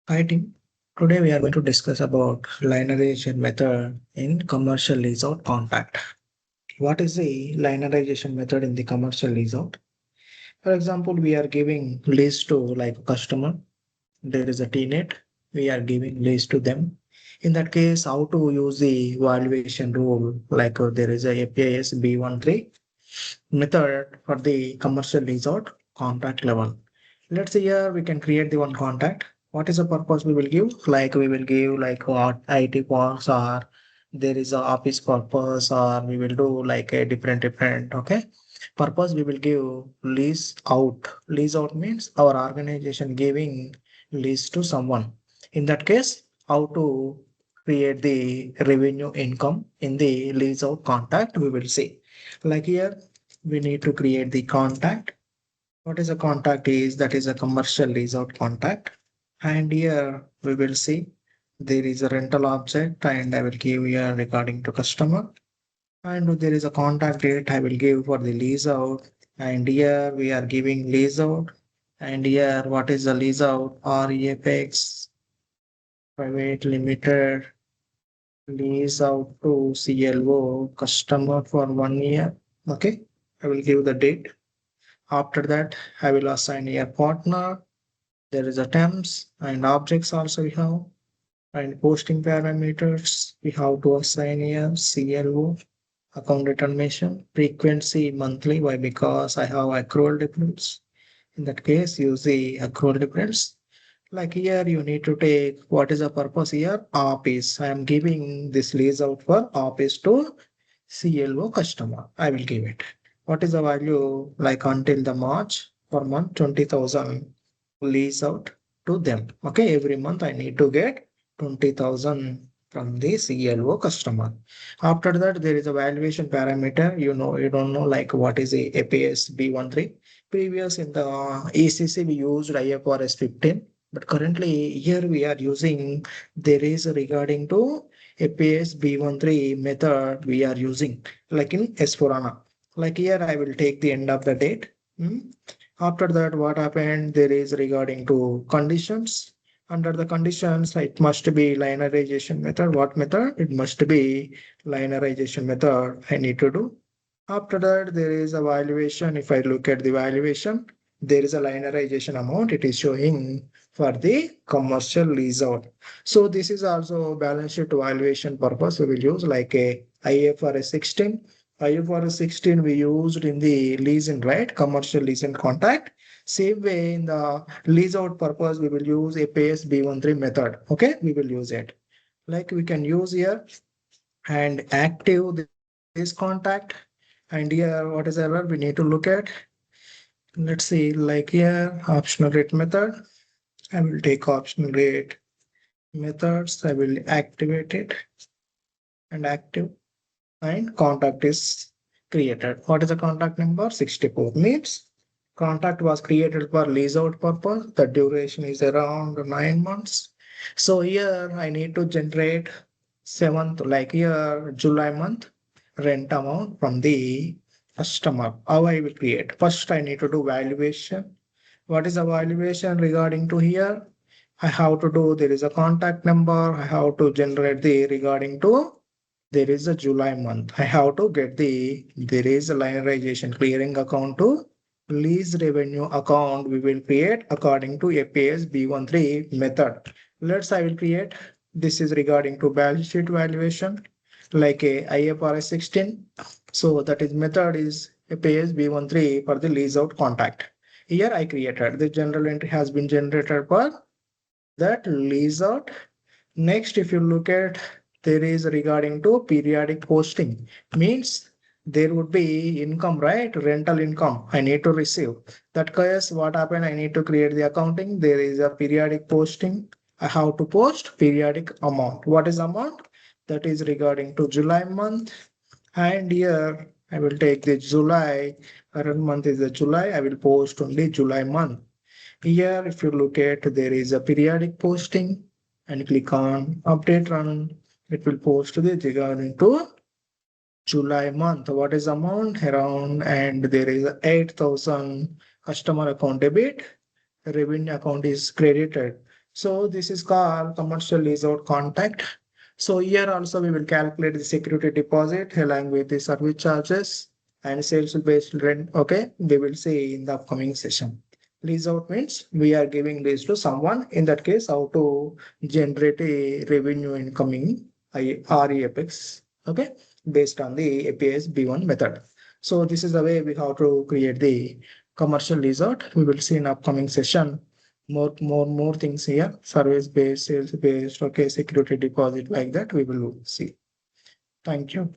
Hi team. Today we are going to discuss about linearization method in commercial lease out contract. What is the linearization method in the commercial lease out? For example, we are giving lease to like a customer. There is a TNet. We are giving lease to them. In that case, how to use the valuation rule? Like there is a FAS B13 method for the commercial lease out contract level. Let's say here we can create the one contact. What is the purpose we will give? Like we will give like what IT purpose or there is a office purpose or we will do like a different okay purpose we will give lease out. Lease out means our organization giving lease to someone. In that case, how to create the revenue income in the lease out contract we will see. Like here we need to create the contact. What is a contact is that is a commercial lease out contact. And here we will see there is a rental object and I will give here regarding to customer. And there is a contact date I will give for the lease out. And here we are giving lease out. And here what is the lease out? REFX private limited lease out to CLO customer for 1 year. Okay. I will give the date. After that, I will assign a partner. There is a temps and objects also we have. And posting parameters, we have to assign a CLO, account determination, frequency monthly. Why? Because I have accrual difference. In that case, use the accrual difference. Like here, you need to take what is the purpose here? Office. I am giving this lease out for office to CLO customer. I will give it. What is the value like until the March per month 20,000 lease out to them. Okay, every month I need to get 20,000 from the CLO customer. After that, there is a valuation parameter. You don't know like what is a FAS B13. Previous in the ECC we used IFRS 15, but currently here we are using there is regarding to FAS B13 method we are using like in S4HANA. Like here I will take the end of the date. After that, what happened? There is regarding to conditions. Under the conditions, it must be linearization method. What method? It must be linearization method I need to do. After that, there is a valuation. If I look at the valuation, there is a linearization amount. It is showing for the commercial lease out. So this is also balance sheet valuation purpose. We will use like a IFRS 16. IFRS 16 we used in the leasing, right? Commercial leasing contract. Same way in the lease out purpose, we will use a PS B13 method. Okay, we will use it. Like we can use here and active this contact. And here, what is error we need to look at? Let's see, like here, optional rate method. I will take optional rate methods. I will activate it and active. And contact is created. What is the contact number? 64 means contact was created for lease out purpose. The duration is around 9 months. So here I need to generate 7th, like here July month rent amount from the customer. How I will create? First I need to do valuation. What is the valuation regarding to here? I have to do there is a contact number. I have to generate the regarding to there is a July month. I have to get there is a linearization clearing account to lease revenue account. We will create according to FAS B13 method. I will create. This is regarding to balance sheet valuation like a IFRS 16. So that is method is FAS B13 for the lease out contract. Here I created the general entry has been generated for that lease out. Next, if you look at there is regarding to periodic posting means there would be income, right? Rental income I need to receive. That case, what happened? I need to create the accounting. There is a periodic posting. I have to post periodic amount. What is amount? That is regarding to July month. And here I will take the July. Current month is the July. I will post only July month. Here, if you look at, there is a periodic posting and click on update run. It will post the regarding to July month. What is amount? Around, and there is 8,000 customer account debit. Revenue account is credited. So this is called commercial lease out contract. So here also we will calculate the security deposit along with the service charges and sales based rent. Okay, we will see in the upcoming session. Lease out means we are giving lease to someone. In that case, how to generate a revenue incoming REFX. Okay, based on the FASB1 method. So this is the way we have to create the commercial lease out. We will see in upcoming session more things here, service based, sales based, okay, security deposit, like that we will see. Thank you.